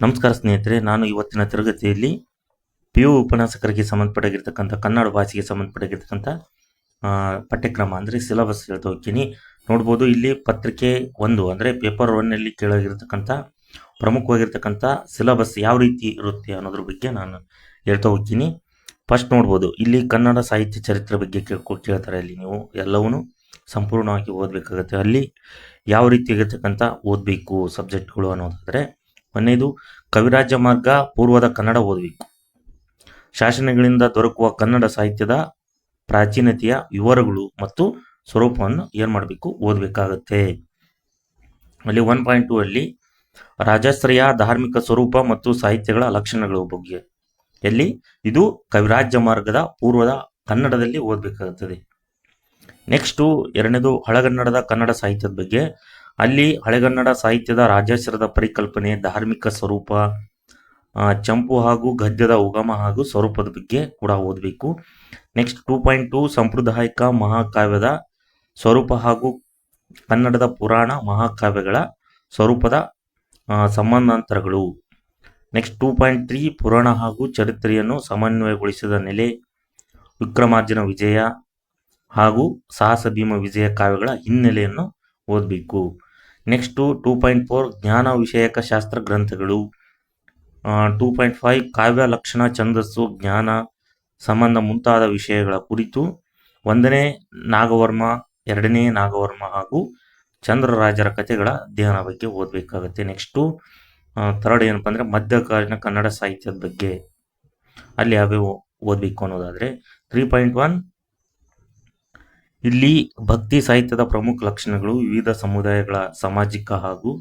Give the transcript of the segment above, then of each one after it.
ನಮಸ್ಕಾರ ಸ್ನೇಹಿತರೆ, ನಾನು ಇವತ್ತಿನ ತರಗತಿಯಲ್ಲಿ PU ಉಪನ್ಯಾಸಕರಿಗೆ ಸಂಬಂಧಪಟ್ಟಾಗಿರ್ತಕ್ಕಂಥ ಕನ್ನಡ ಭಾಷೆಗೆ ಸಂಬಂಧಪಟ್ಟಾಗಿರ್ತಕ್ಕಂಥ ಪಠ್ಯಕ್ರಮ ಅಂದರೆ ಸಿಲೆಬಸ್ ಹೇಳ್ತಾ ಹೋಗ್ತೀನಿ. ನೋಡ್ಬೋದು ಇಲ್ಲಿ ಪತ್ರಿಕೆ 1 ಅಂದರೆ ಪೇಪರ್ 1ನಲ್ಲಿ ಕೇಳಾಗಿರ್ತಕ್ಕಂಥ ಪ್ರಮುಖವಾಗಿರ್ತಕ್ಕಂಥ ಸಿಲೆಬಸ್ ಯಾವ ರೀತಿ ಇರುತ್ತೆ ಅನ್ನೋದ್ರ ಬಗ್ಗೆ ನಾನು ಹೇಳ್ತಾ ಹೋಗ್ತೀನಿ. ಫಸ್ಟ್ ನೋಡ್ಬೋದು ಇಲ್ಲಿ ಕನ್ನಡ ಸಾಹಿತ್ಯ ಚರಿತ್ರೆ ಬಗ್ಗೆ ಕೇಳ್ತಾರೆ. ಇಲ್ಲಿ ನೀವು ಎಲ್ಲವೂ ಸಂಪೂರ್ಣವಾಗಿ ಓದಬೇಕಾಗುತ್ತೆ. ಅಲ್ಲಿ ಯಾವ ರೀತಿಯಾಗಿರ್ತಕ್ಕಂಥ ಓದಬೇಕು ಸಬ್ಜೆಕ್ಟ್ಗಳು ಅನ್ನೋದಾದರೆ, ಒಂದನೇದು ಕವಿರಾಜ್ಯ ಮಾರ್ಗ ಪೂರ್ವದ ಕನ್ನಡ ಓದಬೇಕು. ಶಾಸನಗಳಿಂದ ದೊರಕುವ ಕನ್ನಡ ಸಾಹಿತ್ಯದ ಪ್ರಾಚೀನತೆಯ ವಿವರಗಳು ಮತ್ತು ಸ್ವರೂಪವನ್ನು ಏನು ಮಾಡಬೇಕು ಓದಬೇಕಾಗತ್ತೆ. ಅಲ್ಲಿ 1.2 ಅಲ್ಲಿ ರಾಜಾಶ್ರಯ ಧಾರ್ಮಿಕ ಸ್ವರೂಪ ಮತ್ತು ಸಾಹಿತ್ಯಗಳ ಲಕ್ಷಣಗಳ ಬಗ್ಗೆ ಎಲ್ಲಿ ಇದು ಕವಿರಾಜ್ಯ ಮಾರ್ಗದ ಪೂರ್ವದ ಕನ್ನಡದಲ್ಲಿ ಓದಬೇಕಾಗುತ್ತದೆ. ನೆಕ್ಸ್ಟು ಎರಡನೇದು ಹಳೆಗನ್ನಡದ ಕನ್ನಡ ಸಾಹಿತ್ಯದ ಬಗ್ಗೆ. ಅಲ್ಲಿ ಹಳೆಗನ್ನಡ ಸಾಹಿತ್ಯದ ರಾಜಾಶ್ರದ ಪರಿಕಲ್ಪನೆ, ಧಾರ್ಮಿಕ ಸ್ವರೂಪ, ಚಂಪು ಹಾಗೂ ಗದ್ಯದ ಉಗಮ ಹಾಗೂ ಸ್ವರೂಪದ ಬಗ್ಗೆ ಕೂಡ ಓದಬೇಕು. ನೆಕ್ಸ್ಟ್ 2.2 ಸಾಂಪ್ರದಾಯಿಕ ಮಹಾಕಾವ್ಯದ ಸ್ವರೂಪ ಹಾಗೂ ಕನ್ನಡದ ಪುರಾಣ ಮಹಾಕಾವ್ಯಗಳ ಸ್ವರೂಪದ ಸಂಬಂಧಾಂತರಗಳು. ನೆಕ್ಸ್ಟ್ 2.3 ಪುರಾಣ ಹಾಗೂ ಚರಿತ್ರೆಯನ್ನು ಸಮನ್ವಯಗೊಳಿಸಿದ ನೆಲೆ, ವಿಕ್ರಮಾರ್ಜುನ ವಿಜಯ ಹಾಗೂ ಸಾಹಸ ಭೀಮ ವಿಜಯ ಕಾವ್ಯಗಳ ಹಿನ್ನೆಲೆಯನ್ನು ಓದಬೇಕು. ನೆಕ್ಸ್ಟು 2.4 ಜ್ಞಾನ ವಿಷಯಕ ಶಾಸ್ತ್ರ ಗ್ರಂಥಗಳು. 2.5 ಕಾವ್ಯ ಲಕ್ಷಣ, ಛಂದಸ್ಸು, ಜ್ಞಾನ ಸಂಬಂಧ ಮುಂತಾದ ವಿಷಯಗಳ ಕುರಿತು 1ನೇ ನಾಗವರ್ಮ, 2ನೇ ನಾಗವರ್ಮ ಹಾಗೂ ಚಂದ್ರರಾಜರ ಕಥೆಗಳ ಅಧ್ಯಯನ ಬಗ್ಗೆ ಓದಬೇಕಾಗುತ್ತೆ. ನೆಕ್ಸ್ಟು ಥರ್ಡ್ ಏನಪ್ಪ ಅಂದರೆ ಮಧ್ಯಕಾಲೀನ ಕನ್ನಡ ಸಾಹಿತ್ಯದ ಬಗ್ಗೆ. ಅಲ್ಲಿ ಯಾವ್ಯಾವ ಓದಬೇಕು ಅನ್ನೋದಾದರೆ 3.1 ಇಲ್ಲಿ ಭಕ್ತಿ ಸಾಹಿತ್ಯದ ಪ್ರಮುಖ ಲಕ್ಷಣಗಳು, ವಿವಿಧ ಸಮುದಾಯಗಳ ಸಾಮಾಜಿಕ ಹಾಗೂ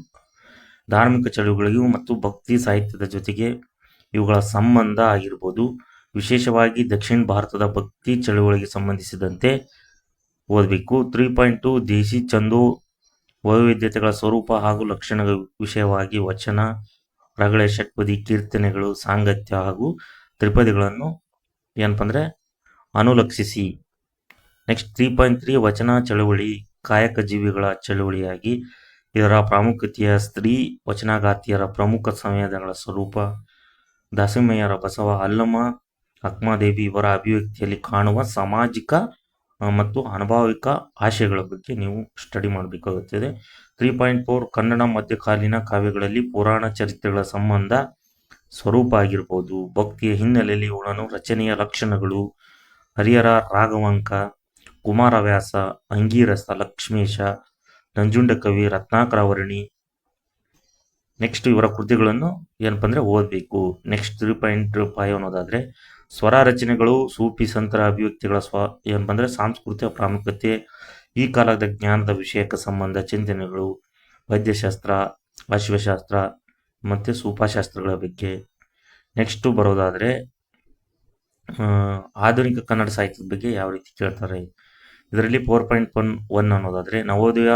ಧಾರ್ಮಿಕ ಚಳುವಳಿಗಳು ಮತ್ತು ಭಕ್ತಿ ಸಾಹಿತ್ಯದ ಜೊತೆಗೆ ಇವುಗಳ ಸಂಬಂಧ ಆಗಿರ್ಬೋದು. ವಿಶೇಷವಾಗಿ ದಕ್ಷಿಣ ಭಾರತದ ಭಕ್ತಿ ಚಳುವಳಿಗೆ ಸಂಬಂಧಿಸಿದಂತೆ ಓದಬೇಕು. 3.2 ದೇಶಿ ಛಂದೋ ವೈವಿಧ್ಯತೆಗಳ ಸ್ವರೂಪ ಹಾಗೂ ಲಕ್ಷಣಗಳ ವಿಷಯವಾಗಿ ವಚನ, ರಗಳೆ, ಷಟ್ಪದಿ, ಕೀರ್ತನೆಗಳು, ಸಾಂಗತ್ಯ ಹಾಗೂ ತ್ರಿಪದಿಗಳನ್ನು ಏನಪ್ಪ ಅಂದರೆ ಅನುಲಕ್ಷಿಸಿ. ನೆಕ್ಸ್ಟ್ 3.3 ವಚನ ಚಳವಳಿ ಕಾಯಕ ಜೀವಿಗಳ ಚಳವಳಿಯಾಗಿ ಇದರ ಪ್ರಾಮುಖ್ಯತೆಯ, ಸ್ತ್ರೀ ವಚನಗಾರ್ತಿಯರ ಪ್ರಮುಖ ಸಂವೇದನೆಗಳ ಸ್ವರೂಪ, ದಾಸಿಮಯ್ಯರ ಬಸವ, ಅಲ್ಲಮ ಅಕ್ಮಾದೇವಿ ಇವರ ಅಭಿವ್ಯಕ್ತಿಯಲ್ಲಿ ಕಾಣುವ ಸಾಮಾಜಿಕ ಮತ್ತು ಅನುಭಾವಿಕ ಆಶಯಗಳ ಬಗ್ಗೆ ನೀವು ಸ್ಟಡಿ ಮಾಡಬೇಕಾಗುತ್ತದೆ. 3.4 ಕನ್ನಡ ಮಧ್ಯಕಾಲೀನ ಕಾವ್ಯಗಳಲ್ಲಿ ಪುರಾಣ ಚರಿತ್ರೆಗಳ ಸಂಬಂಧ, ಸ್ವರೂಪ ಆಗಿರ್ಬೋದು, ಭಕ್ತಿಯ ಹಿನ್ನೆಲೆಯಲ್ಲಿ ಇವುಗಳನ್ನು ರಚನೆಯ ಲಕ್ಷಣಗಳು, ಹರಿಹರ, ರಾಘವಾಂಕ, ಕುಮಾರವ್ಯಾಸ, ಅಂಗೀರಸ, ಲಕ್ಷ್ಮೇಶ, ನಂಜುಂಡಕವಿ, ರತ್ನಾಕರಾವರ್ಣಿ ನೆಕ್ಸ್ಟ್ ಇವರ ಕೃತಿಗಳನ್ನು ಏನಪ್ಪ ಅಂದರೆ ಓದಬೇಕು. ನೆಕ್ಸ್ಟ್ 3.5 ಅನ್ನೋದಾದರೆ ಸ್ವರ ರಚನೆಗಳು, ಸೂಫಿ ಸಂತರ ಅಭಿವ್ಯಕ್ತಿಗಳ ಏನಪ್ಪ ಅಂದರೆ ಸಾಂಸ್ಕೃತಿಕ ಪ್ರಾಮುಖ್ಯತೆ, ಈ ಕಾಲದ ಜ್ಞಾನದ ವಿಷಯಕ ಸಂಬಂಧ, ಚಿಂತನೆಗಳು, ವೈದ್ಯಶಾಸ್ತ್ರ, ಅಶ್ವಶಾಸ್ತ್ರ ಮತ್ತು ಸೂಫಾಶಾಸ್ತ್ರಗಳ ಬಗ್ಗೆ. ನೆಕ್ಸ್ಟು ಬರೋದಾದರೆ ಆಧುನಿಕ ಕನ್ನಡ ಸಾಹಿತ್ಯದ ಬಗ್ಗೆ ಯಾವ ರೀತಿ ಕೇಳ್ತಾರೆ. ಇದರಲ್ಲಿ 4.1 ಅನ್ನೋದಾದರೆ ನವೋದಯ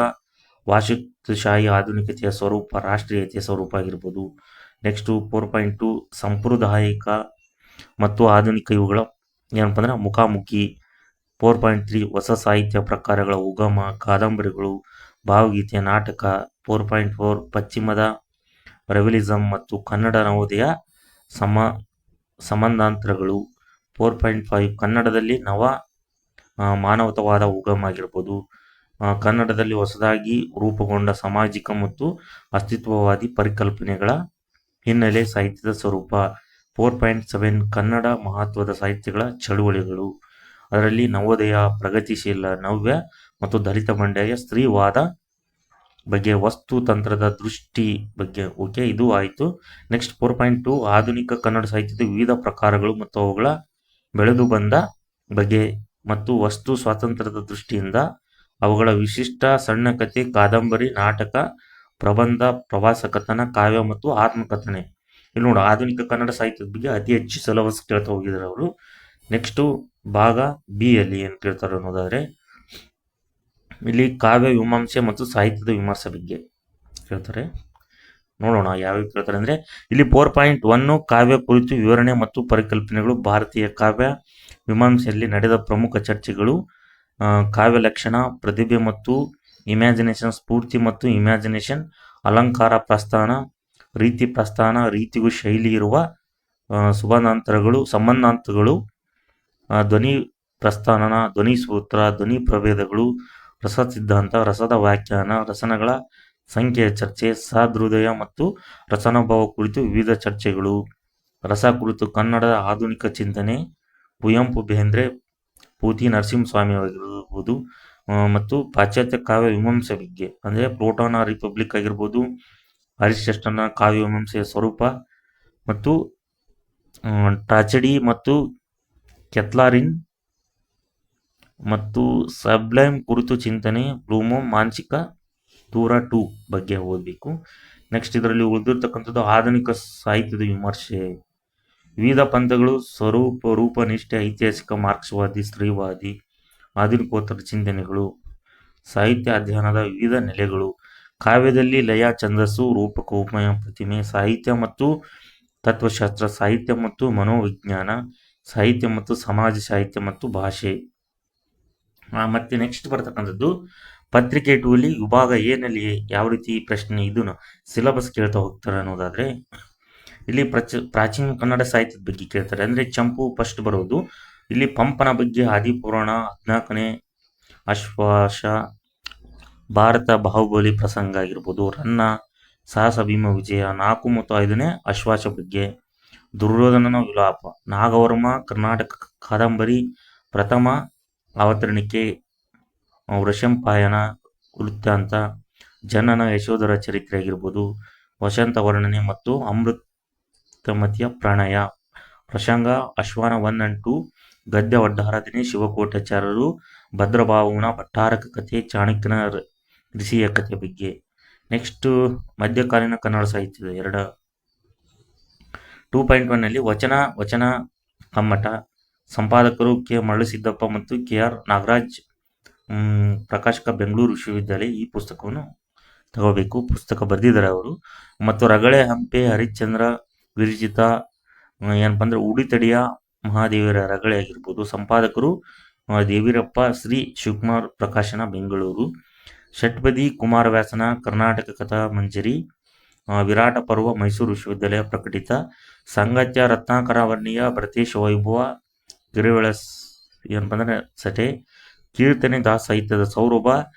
ವಾಶಿತ್ವಶಾಹಿ ಆಧುನಿಕತೆಯ ಸ್ವರೂಪ, ರಾಷ್ಟ್ರೀಯತೆಯ ಸ್ವರೂಪ ಆಗಿರ್ಬೋದು. ನೆಕ್ಸ್ಟು 4.2 ಸಾಂಪ್ರದಾಯಿಕ ಮತ್ತು ಆಧುನಿಕ ಇವುಗಳ ಏನಪ್ಪ ಅಂದರೆ ಮುಖಾಮುಖಿ. 4.3 ಹೊಸ ಸಾಹಿತ್ಯ ಪ್ರಕಾರಗಳ ಉಗಮ, ಕಾದಂಬರಿಗಳು, ಭಾವಗೀತೆ, ನಾಟಕ. 4.4 ಪಶ್ಚಿಮದ ರೆವಿಲಿಸಮ್ ಮತ್ತು ಕನ್ನಡ ನವೋದಯ ಸಂಬಂಧಾಂತರಗಳು. 4.5 ಕನ್ನಡದಲ್ಲಿ ನವ ಮಾನವತಾವಾದ ಉಗಮ ಆಗಿರ್ಬೋದು, ಕನ್ನಡದಲ್ಲಿ ಹೊಸದಾಗಿ ರೂಪುಗೊಂಡ ಸಾಮಾಜಿಕ ಮತ್ತು ಅಸ್ತಿತ್ವವಾದಿ ಪರಿಕಲ್ಪನೆಗಳ ಹಿನ್ನೆಲೆ, ಸಾಹಿತ್ಯದ ಸ್ವರೂಪ. 4.7 ಕನ್ನಡ ಮಹತ್ವದ ಸಾಹಿತ್ಯಗಳ ಚಳುವಳಿಗಳು. ಅದರಲ್ಲಿ ನವೋದಯ, ಪ್ರಗತಿಶೀಲ, ನವ್ಯ ಮತ್ತು ದಲಿತ ಬಂಡಾಯ, ಸ್ತ್ರೀವಾದ ಬಗ್ಗೆ, ವಸ್ತು ತಂತ್ರದ ದೃಷ್ಟಿ ಬಗ್ಗೆ. ಓಕೆ, ಇದು ಆಯಿತು. ನೆಕ್ಸ್ಟ್ 4.2 ಆಧುನಿಕ ಕನ್ನಡ ಸಾಹಿತ್ಯದ ವಿವಿಧ ಪ್ರಕಾರಗಳು ಮತ್ತು ಅವುಗಳ ಬೆಳೆದು ಬಂದ ಬಗೆ ಮತ್ತು ವಸ್ತು ಸ್ವಾತಂತ್ರ್ಯದ ದೃಷ್ಟಿಯಿಂದ ಅವುಗಳ ವಿಶಿಷ್ಟ, ಸಣ್ಣ ಕಥೆ, ಕಾದಂಬರಿ, ನಾಟಕ, ಪ್ರಬಂಧ, ಪ್ರವಾಸ ಕಥನ, ಕಾವ್ಯ ಮತ್ತು ಆತ್ಮಕಥನೆ. ಇಲ್ಲಿ ನೋಡು ಆಧುನಿಕ ಕನ್ನಡ ಸಾಹಿತ್ಯದ ಬಗ್ಗೆ ಅತಿ ಹೆಚ್ಚು ಸಿಲೆಬಸ್ ಕೇಳ್ತಾ ಹೋಗಿದ್ದಾರೆ ಅವರು. ನೆಕ್ಸ್ಟು ಭಾಗ ಬಿ ಅಲ್ಲಿ ಏನು ಕೇಳ್ತಾರೆ ಅನ್ನೋದಾದರೆ ಇಲ್ಲಿ ಕಾವ್ಯ ಮೀಮಾಂಸೆ ಮತ್ತು ಸಾಹಿತ್ಯದ ವಿಮರ್ಶೆ ಬಗ್ಗೆ ಕೇಳ್ತಾರೆ. ನೋಡೋಣ ಯಾವ್ಯಾವ ಕೇಳ್ತಾರೆ ಅಂದರೆ ಇಲ್ಲಿ 4.1 ಕಾವ್ಯ ಕುರಿತು ವಿವರಣೆ ಮತ್ತು ಪರಿಕಲ್ಪನೆಗಳು, ಭಾರತೀಯ ಕಾವ್ಯ ಮೀಮಾಂಸೆಯಲ್ಲಿ ನಡೆದ ಪ್ರಮುಖ ಚರ್ಚೆಗಳು, ಕಾವ್ಯ ಲಕ್ಷಣ, ಪ್ರತಿಭೆ ಮತ್ತು ಇಮ್ಯಾಜಿನೇಷನ್, ಸ್ಫೂರ್ತಿ ಮತ್ತು ಇಮ್ಯಾಜಿನೇಷನ್, ಅಲಂಕಾರ, ಪ್ರಸ್ಥಾನ, ರೀತಿ ಪ್ರಸ್ಥಾನ, ರೀತಿಗೂ ಶೈಲಿ ಇರುವ ಸಂಬಂಧಾಂತರಗಳು, ಧ್ವನಿ ಪ್ರಸ್ಥಾನ, ಧ್ವನಿ ಸೂತ್ರ, ಧ್ವನಿ ಪ್ರಭೇದಗಳು, ರಸ ಸಿದ್ಧಾಂತ, ರಸದ ವ್ಯಾಖ್ಯಾನ, ರಸನಗಳ ಸಂಖ್ಯೆಯ ಚರ್ಚೆ, ಸಹೃದಯ ಮತ್ತು ರಸನಾಭಾವ ಕುರಿತು ವಿವಿಧ ಚರ್ಚೆಗಳು, ರಸ ಕುರಿತು ಕನ್ನಡದ ಆಧುನಿಕ ಚಿಂತನೆ, ಕುವೆಂಪು, ಬೇಂದ್ರೆ, ಪೂತಿ ನರಸಿಂಹಸ್ವಾಮಿ ಆಗಿರ್ಬೋದು, ಮತ್ತು ಪಾಶ್ಚಾತ್ಯ ಕಾವ್ಯ ಮೀಮಾಂಸೆ ಬಗ್ಗೆ ಅಂದರೆ ಪ್ಲೂಟೋನ ರಿಪಬ್ಲಿಕ್ ಆಗಿರ್ಬೋದು, ಅರಿಸ್ಟಾಟಲ್ನ ಕಾವ್ಯ ಮೀಮಾಂಸೆಯ ಸ್ವರೂಪ ಮತ್ತು ಟ್ರಾಜೆಡಿ ಮತ್ತು ಕೆಥ್ಲಾರಿನ್ ಮತ್ತು ಸಬ್ಲೈಮ್ ಕುರಿತು ಚಿಂತನೆ, ಬ್ಲೂಮೋ ಮಾನಸಿಕ ದೂರ 2 ಬಗ್ಗೆ ಓದಬೇಕು. ನೆಕ್ಸ್ಟ್ ಇದರಲ್ಲಿ ಉಳಿದಿರ್ತಕ್ಕಂಥದ್ದು ಆಧುನಿಕ ಸಾಹಿತ್ಯದ ವಿಮರ್ಶೆ, ವಿವಿಧ ಪಂಥಗಳು, ಸ್ವರೂಪ, ರೂಪನಿಷ್ಠೆ, ಐತಿಹಾಸಿಕ, ಮಾರ್ಕ್ಸ್ವಾದಿ, ಸ್ತ್ರೀವಾದಿ, ಆಧುನಿಕೋತ್ತರ ಚಿಂತನೆಗಳು, ಸಾಹಿತ್ಯ ಅಧ್ಯಯನದ ವಿವಿಧ ನೆಲೆಗಳು, ಕಾವ್ಯದಲ್ಲಿ ಲಯ, ಛಂದಸ್ಸು, ರೂಪಕ, ಉಪಮಯ, ಪ್ರತಿಮೆ, ಸಾಹಿತ್ಯ ಮತ್ತು ತತ್ವಶಾಸ್ತ್ರ, ಸಾಹಿತ್ಯ ಮತ್ತು ಮನೋವಿಜ್ಞಾನ, ಸಾಹಿತ್ಯ ಮತ್ತು ಸಮಾಜ ಸಾಹಿತ್ಯ ಮತ್ತು ಭಾಷೆ. ಮತ್ತೆ ನೆಕ್ಸ್ಟ್ ಬರ್ತಕ್ಕಂಥದ್ದು ಪತ್ರಿಕೆ 2 ಅಲ್ಲಿ ವಿಭಾಗ ಎ ನಲ್ಲಿ ಯಾವ ರೀತಿ ಪ್ರಶ್ನೆ ಇದನ್ನು ಸಿಲೆಬಸ್ ಕೇಳ್ತಾ ಹೋಗ್ತಾರೆ ಅನ್ನೋದಾದ್ರೆ, ಇಲ್ಲಿ ಪ್ರಾಚೀನ ಕನ್ನಡ ಸಾಹಿತ್ಯದ ಬಗ್ಗೆ ಕೇಳ್ತಾರೆ. ಅಂದ್ರೆ ಚಂಪು ಫಸ್ಟ್ ಬರೋದು. ಇಲ್ಲಿ ಪಂಪನ ಬಗ್ಗೆ, ಆದಿಪುರಾಣ, 14ನೇ ಅಶ್ವಾಸ, ಭಾರತ ಬಾಹುಬಲಿ ಪ್ರಸಂಗ ಆಗಿರ್ಬೋದು, ರನ್ನ, ಸಾಹಸ ಭೀಮ ವಿಜಯ, 4 ಮತ್ತು 5ನೇ ಅಶ್ವಾಸ ಬಗ್ಗೆ, ದುರ್ಯೋಧನನ ವಿಲಾಪ, ನಾಗವರ್ಮ ಕರ್ನಾಟಕ ಕಾದಂಬರಿ, ಪ್ರಥಮ ಅವತರಣಿಕೆ, ವೃಷಂಪಾಯನ ವೃತ್ತಾಂತ, ಜನನ ಯಶೋಧರ ಚರಿತ್ರೆ ಆಗಿರ್ಬೋದು, ವಸಂತ ವರ್ಣನೆ ಮತ್ತು ಅಮೃತಮತಿಯ ಪ್ರಣಯ ಪ್ರಸಂಗ, ಅಶ್ವಾನ 1 and 2, ಗದ್ಯ ಒಡ್ಡಾರಾಧನೆ, ಶಿವಕೋಟಾಚಾರ್ಯರು, ಭದ್ರಭಾವನ ಭಟ್ಟಾರಕ ಕಥೆ, ಚಾಣಕ್ಯನ ಋಷಿಯ ಕಥೆ ಬಗ್ಗೆ. ನೆಕ್ಸ್ಟ್ ಮಧ್ಯಕಾಲೀನ ಕನ್ನಡ ಸಾಹಿತ್ಯದ 2.1 ನಲ್ಲಿ ವಚನ ಕಮ್ಮಟ, ಸಂಪಾದಕರು ಕೆ. ಮರಳುಸಿದ್ದಪ್ಪ ಮತ್ತು ಕೆ.ಆರ್. ನಾಗರಾಜ್, ಪ್ರಕಾಶಕ ಬೆಂಗಳೂರು ವಿಶ್ವವಿದ್ಯಾಲಯ. ಈ ಪುಸ್ತಕವನ್ನು ತಗೋಬೇಕು, ಪುಸ್ತಕ ಬರೆದಿದ್ದಾರೆ ಅವರು. ಮತ್ತು ರಗಳೆ ಹಂಪೆ, ಹರಿಶ್ಚಂದ್ರ ವಿರಚಿತ ಏನಪ್ಪ ಅಂದ್ರೆ ಉಡಿತಡಿಯ ಮಹಾದೇವರ ರಗಳೆ ಆಗಿರ್ಬೋದು, ಸಂಪಾದಕರು ದೇವಿರಪ್ಪ, ಶ್ರೀ ಶಿವಕುಮಾರ್ ಪ್ರಕಾಶನ, ಬೆಂಗಳೂರು. ಷಟ್ಪದಿ ಕುಮಾರವ್ಯಾಸನ ಕರ್ನಾಟಕ ಕಥಾ ಮಂಜರಿ, ವಿರಾಟ ಪರ್ವ, ಮೈಸೂರು ವಿಶ್ವವಿದ್ಯಾಲಯ ಪ್ರಕಟಿತ. ಸಂಗತ್ಯ ರತ್ನಾಕರ ವರ್ಣಿಯ, ಭರತೇಶ ವೈಭವ, ಗಿರಿವಳ ಏನಪ್ಪ ಅಂದ್ರೆ ಸಟೆ, ಕೀರ್ತನೆ ದಾಸ ಸಾಹಿತ್ಯದ ಸೌರಭ,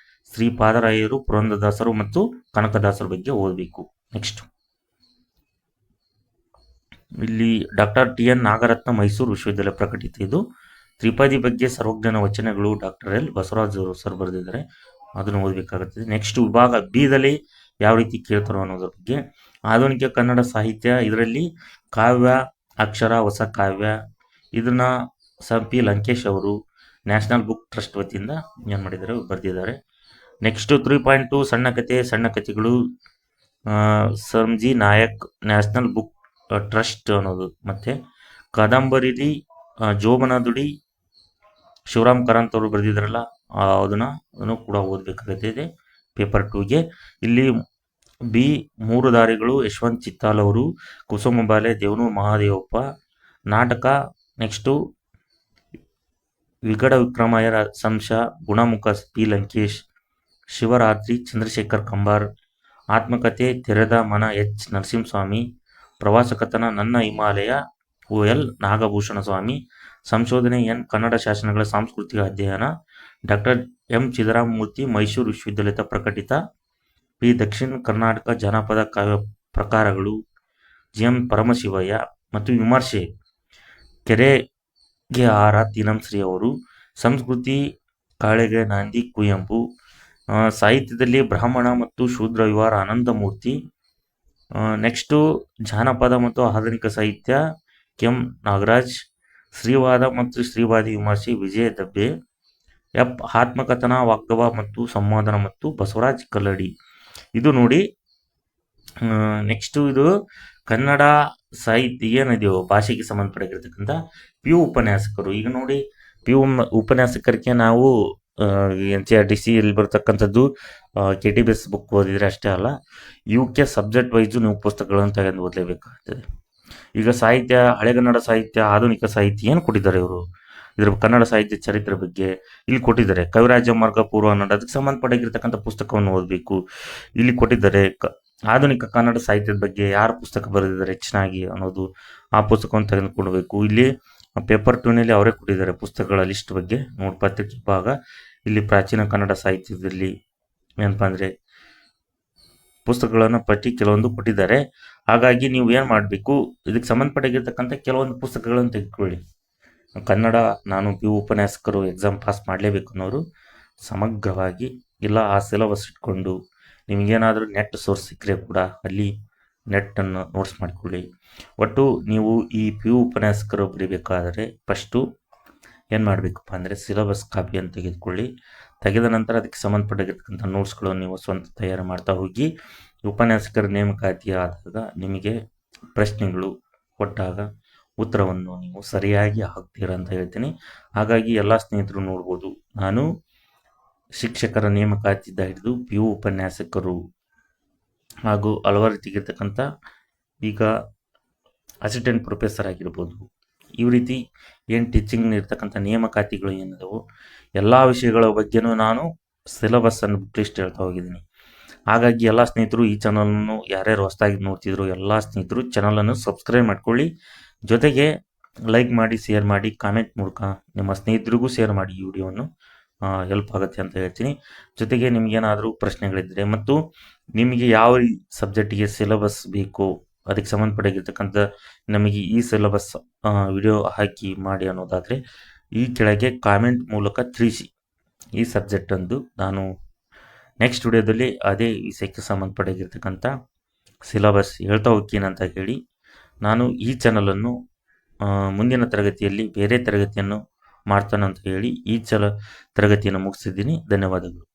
ಶ್ರೀಪಾದರಾಯರು, ಪುರಂದರದಾಸರು ಮತ್ತು ಕನಕದಾಸರ ಬಗ್ಗೆ ಓದಬೇಕು. ನೆಕ್ಸ್ಟ್ ಇಲ್ಲಿ ಡಾಕ್ಟರ್ ಟಿ.ಎನ್. ನಾಗರತ್ನ, ಮೈಸೂರು ವಿಶ್ವವಿದ್ಯಾಲಯ ಪ್ರಕಟಿತ. ಇದು ತ್ರಿಪದಿ ಬಗ್ಗೆ ಸರ್ವಜ್ಞನ ವಚನಗಳು, ಡಾಕ್ಟರ್ ಎಲ್. ಬಸವರಾಜ್ ಸರ್ ಬರೆದಿದ್ದಾರೆ, ಅದನ್ನು ಓದಬೇಕಾಗುತ್ತದೆ. ನೆಕ್ಸ್ಟ್ ವಿಭಾಗ ಬಿ-ದಲ್ಲಿ ಯಾವ ರೀತಿ ಕೇಳ್ತಾರೋ ಅನ್ನೋದ್ರ ಬಗ್ಗೆ, ಆಧುನಿಕ ಕನ್ನಡ ಸಾಹಿತ್ಯ, ಇದರಲ್ಲಿ ಕಾವ್ಯ ಅಕ್ಷರ, ಹೊಸ ಕಾವ್ಯ, ಇದನ್ನ ಪಿ. ಲಂಕೇಶ್ ಅವರು ನ್ಯಾಷನಲ್ ಬುಕ್ ಟ್ರಸ್ಟ್ ವತಿಯಿಂದ ಏನು ಮಾಡಿದ್ದಾರೆ, ಬರೆದಿದ್ದಾರೆ. ನೆಕ್ಸ್ಟ್ 3.2 ಸಣ್ಣ ಕಥೆಗಳು, Sarji Nayak, national book trust ಅನ್ನೋದು. ಮತ್ತೆ ಕಾದಂಬರಿಲಿ ಜೋಬನದುಡಿ, ಶಿವರಾಮ್ ಕಾರಂತ್ ಅವರು ಬರೆದಿದ್ದಾರಲ್ಲ, ಅದನ್ನು ಕೂಡ ಓದಬೇಕಾಗುತ್ತದೆ ಪೇಪರ್ 2ಗೆ. ಇಲ್ಲಿ ಬಿ. 3 ದಾರಿಗಳು, ಯಶವಂತ್ ಚಿತ್ತಾಲ್ ಅವರು, ಕುಸುಮಬಾಲೆ, ದೇವನೂರು ಮಹಾದೇವಪ್ಪ, ನಾಟಕ. ನೆಕ್ಸ್ಟು ವಿಗಡ ವಿಕ್ರಮಯ್ಯರ ಸಂಶ, ಗುಣಮುಖ, ಪಿ. ಲಂಕೇಶ್, ಶಿವರಾತ್ರಿ, ಚಂದ್ರಶೇಖರ್ ಕಂಬಾರ್, ಆತ್ಮಕಥೆ, ತೆರೆದ ಮನ, ಎಚ್. ನರಸಿಂಹಸ್ವಾಮಿ, ಪ್ರವಾಸ ಕಥನ, ನನ್ನ ಹಿಮಾಲಯ, ಒ. ಎಲ್. ನಾಗಭೂಷಣ ಸ್ವಾಮಿ, ಸಂಶೋಧನೆ ಎನ್. ಕನ್ನಡ ಶಾಸನಗಳ ಸಾಂಸ್ಕೃತಿಕ ಅಧ್ಯಯನ, ಡಾಕ್ಟರ್ ಎಂ. ಚಿದರಾಮೂರ್ತಿ, ಮೈಸೂರು ವಿಶ್ವವಿದ್ಯಾಲಯದ ಪ್ರಕಟಿತ. ಪಿ. ದಕ್ಷಿಣ ಕರ್ನಾಟಕ ಜಾನಪದ ಕಾವ್ಯ ಪ್ರಕಾರಗಳು, ಜಿ. ಎಂ. ಪರಮಶಿವಯ್ಯ. ಮತ್ತು ವಿಮರ್ಶೆ, ಕೆರೆಗೆ ಆರ ತೀನಂಶ್ರೀ ಅವರು, ಸಂಸ್ಕೃತಿ, ಕಾಳೆಗೆ ನಾಂದಿ, ಕುವೆಂಪು. ಸಾಹಿತ್ಯದಲ್ಲಿ ಬ್ರಾಹ್ಮಣ ಮತ್ತು ಶೂದ್ರ ವಿವರ, ಅನಂತಮೂರ್ತಿ. ನೆಕ್ಸ್ಟು ಜಾನಪದ ಮತ್ತು ಆಧುನಿಕ ಸಾಹಿತ್ಯ, ಕೆ. ಎಂ. ನಾಗರಾಜ್. ಸ್ತ್ರೀವಾದ ಮತ್ತು ಸ್ತ್ರೀವಾದಿ ವಿಮರ್ಶೆ, ವಿಜಯ ದಬ್ಬೆ. ಎಫ್. ಆತ್ಮಕಥನ, ವಾಗ್ದವ ಮತ್ತು ಸಂವಾದನ ಮತ್ತು ಬಸವರಾಜ್ ಕಲ್ಲಡಿ. ಇದು ನೋಡಿ. ನೆಕ್ಸ್ಟು ಇದು ಕನ್ನಡ ಸಾಹಿತ್ಯ ಏನಿದೆಯೋ ಭಾಷೆಗೆ ಸಂಬಂಧಪಟ್ಟಿರ್ತಕ್ಕಂಥ ಪಿ.ಯು ಉಪನ್ಯಾಸಕರು. ಈಗ ನೋಡಿ, ಪಿ.ಯು ಉಪನ್ಯಾಸಕರಿಗೆ ನಾವು NCERT ಇಲ್ಲಿ ಬರ್ತಕ್ಕಂಥದ್ದು KTBS ಬುಕ್ ಓದಿದರೆ ಅಷ್ಟೇ ಅಲ್ಲ, ಇವಕ್ಕೆ ಸಬ್ಜೆಕ್ಟ್ ವೈಸು ನೀವು ಪುಸ್ತಕಗಳನ್ನು ತೆಗೆದು ಓದಲೇಬೇಕಾಗ್ತದೆ. ಈಗ ಸಾಹಿತ್ಯ, ಹಳೆಗನ್ನಡ ಸಾಹಿತ್ಯ, ಆಧುನಿಕ ಸಾಹಿತ್ಯ ಏನು ಕೊಟ್ಟಿದ್ದಾರೆ ಇವರು, ಇದರ ಕನ್ನಡ ಸಾಹಿತ್ಯ ಚರಿತ್ರೆ ಬಗ್ಗೆ ಇಲ್ಲಿ ಕೊಟ್ಟಿದ್ದಾರೆ. ಕವಿರಾಜ ಮಾರ್ಗ, ಪೂರ್ವ ಕನ್ನಡ, ಅದಕ್ಕೆ ಸಂಬಂಧಪಟ್ಟಿರ್ತಕ್ಕಂಥ ಪುಸ್ತಕವನ್ನು ಓದಬೇಕು. ಇಲ್ಲಿ ಕೊಟ್ಟಿದ್ದಾರೆ ಆಧುನಿಕ ಕನ್ನಡ ಸಾಹಿತ್ಯದ ಬಗ್ಗೆ ಯಾರು ಪುಸ್ತಕ ಬರೆದಿದ್ದಾರೆ ಚೆನ್ನಾಗಿ ಅನ್ನೋದು ಆ ಪುಸ್ತಕವನ್ನು ತೆಗೆದುಕೊಳ್ಬೇಕು. ಇಲ್ಲಿ ಪೇಪರ್ 2ನಲ್ಲಿ ಅವರೇ ಕೊಟ್ಟಿದ್ದಾರೆ ಪುಸ್ತಕಗಳ ಲಿಸ್ಟ್ ಬಗ್ಗೆ ನೋಡಿ. ಪತ್ರಿಕೆ ಭಾಗ ಇಲ್ಲಿ ಪ್ರಾಚೀನ ಕನ್ನಡ ಸಾಹಿತ್ಯದಲ್ಲಿ ಏನಪ್ಪ ಅಂದರೆ ಪುಸ್ತಕಗಳನ್ನು ಪಟ್ಟಿ ಕೆಲವೊಂದು ಕೊಟ್ಟಿದ್ದಾರೆ. ಹಾಗಾಗಿ ನೀವು ಏನು ಮಾಡಬೇಕು, ಇದಕ್ಕೆ ಸಂಬಂಧಪಟ್ಟಿರ್ತಕ್ಕಂಥ ಕೆಲವೊಂದು ಪುಸ್ತಕಗಳನ್ನು ತೆಗೆದುಕೊಳ್ಳಿ. ಕನ್ನಡ ನಾನು PU ಉಪನ್ಯಾಸಕರು ಎಕ್ಸಾಮ್ ಪಾಸ್ ಮಾಡಲೇಬೇಕು ಅನ್ನೋರು ಸಮಗ್ರವಾಗಿ ಇಲ್ಲ ಆ ಸಿಲೆಬಸ್ ಇಟ್ಕೊಂಡು ನಿಮಗೇನಾದರೂ ನೆಟ್ ಸೋರ್ಸ್ ಸಿಕ್ಕರೆ ಕೂಡ ಅಲ್ಲಿ ನೆಟ್ಟನ್ನು ನೋಟ್ಸ್ ಮಾಡಿಕೊಳ್ಳಿ. ಒಟ್ಟು ನೀವು ಈ PU ಉಪನ್ಯಾಸಕರು ಬರೀಬೇಕಾದರೆ ಫಸ್ಟು ಏನು ಮಾಡಬೇಕಪ್ಪ ಅಂದರೆ ಸಿಲೆಬಸ್ ಕಾಪಿಯನ್ನು ತೆಗೆದುಕೊಳ್ಳಿ. ತೆಗೆದ ನಂತರ ಅದಕ್ಕೆ ಸಂಬಂಧಪಟ್ಟಿರ್ತಕ್ಕಂಥ ನೋಟ್ಸ್ಗಳನ್ನು ನೀವು ಸ್ವಂತ ತಯಾರು ಮಾಡ್ತಾ ಹೋಗಿ. ಉಪನ್ಯಾಸಕರ ನೇಮಕಾತಿ ಆದಾಗ ನಿಮಗೆ ಪ್ರಶ್ನೆಗಳು ಕೊಟ್ಟಾಗ ಉತ್ತರವನ್ನು ನೀವು ಸರಿಯಾಗಿ ಹಾಕ್ತೀರಾ ಅಂತ ಹೇಳ್ತೀನಿ. ಹಾಗಾಗಿ ಎಲ್ಲ ಸ್ನೇಹಿತರು ನೋಡ್ಬೋದು, ನಾನು ಶಿಕ್ಷಕರ ನೇಮಕಾತಿಯಿಂದ ಹಿಡಿದು PU ಉಪನ್ಯಾಸಕರು ಹಾಗೂ ಹಲವಾರು ರೀತಿಗಿರ್ತಕ್ಕಂಥ ಈಗ ಅಸಿಸ್ಟೆಂಟ್ ಪ್ರೊಫೆಸರ್ ಆಗಿರ್ಬೋದು, ಈ ರೀತಿ ಏನು ಟೀಚಿಂಗ್ ಇರ್ತಕ್ಕಂಥ ನೇಮಕಾತಿಗಳು ಏನಿದಾವೋ ಎಲ್ಲ ವಿಷಯಗಳ ಬಗ್ಗೆನೂ ನಾನು ಸಿಲೆಬಸ್ಸನ್ನು ಬುಕ್ ಲಿಸ್ಟ್ ಹೇಳ್ತಾ ಹೋಗಿದ್ದೀನಿ. ಹಾಗಾಗಿ ಎಲ್ಲ ಸ್ನೇಹಿತರು ಈ ಚಾನಲನ್ನು ಯಾರ್ಯಾರು ಹೊಸದಾಗಿ ನೋಡ್ತಿದ್ರು ಎಲ್ಲ ಸ್ನೇಹಿತರು ಚಾನಲನ್ನು ಸಬ್ಸ್ಕ್ರೈಬ್ ಮಾಡ್ಕೊಳ್ಳಿ. ಜೊತೆಗೆ ಲೈಕ್ ಮಾಡಿ, ಶೇರ್ ಮಾಡಿ, ಕಾಮೆಂಟ್ ಮೂಲಕ ನಿಮ್ಮ ಸ್ನೇಹಿತರಿಗೂ ಶೇರ್ ಮಾಡಿ. ಈ ವಿಡಿಯೋವನ್ನು ಹೆಲ್ಪ್ ಆಗುತ್ತೆ ಅಂತ ಹೇಳ್ತೀನಿ. ಜೊತೆಗೆ ನಿಮಗೇನಾದರೂ ಪ್ರಶ್ನೆಗಳಿದ್ದರೆ ಮತ್ತು ನಿಮಗೆ ಯಾವ ಸಬ್ಜೆಕ್ಟಿಗೆ ಸಿಲೆಬಸ್ ಬೇಕು ಅದಕ್ಕೆ ಸಂಬಂಧಪಟ್ಟಿರ್ತಕ್ಕಂಥ ನಮಗೆ ಈ ಸಿಲೆಬಸ್ ವಿಡಿಯೋ ಹಾಕಿ ಮಾಡಿ ಅನ್ನೋದಾದರೆ ಈ ಕೆಳಗೆ ಕಾಮೆಂಟ್ ಮೂಲಕ ತಿಳಿಸಿ. ಈ ಸಬ್ಜೆಕ್ಟ್ ಅಂದು ನಾನು ನೆಕ್ಸ್ಟ್ ವಿಡಿಯೋದಲ್ಲಿ ಅದೇ ವಿಷಯಕ್ಕೆ ಸಂಬಂಧಪಟ್ಟಿರ್ತಕ್ಕಂಥ ಸಿಲೆಬಸ್ ಹೇಳ್ತಾ ಹೋಗ್ತೀನಿ ಅಂತ ಹೇಳಿ ನಾನು ಈ ಚಾನಲನ್ನು ಮುಂದಿನ ತರಗತಿಯಲ್ಲಿ ಬೇರೆ ತರಗತಿಯನ್ನು ಮಾಡ್ತಾನೆ ಅಂತ ಹೇಳಿ ಈ ತರಗತಿಯನ್ನು ಮುಗಿಸಿದ್ದೀನಿ. ಧನ್ಯವಾದಗಳು.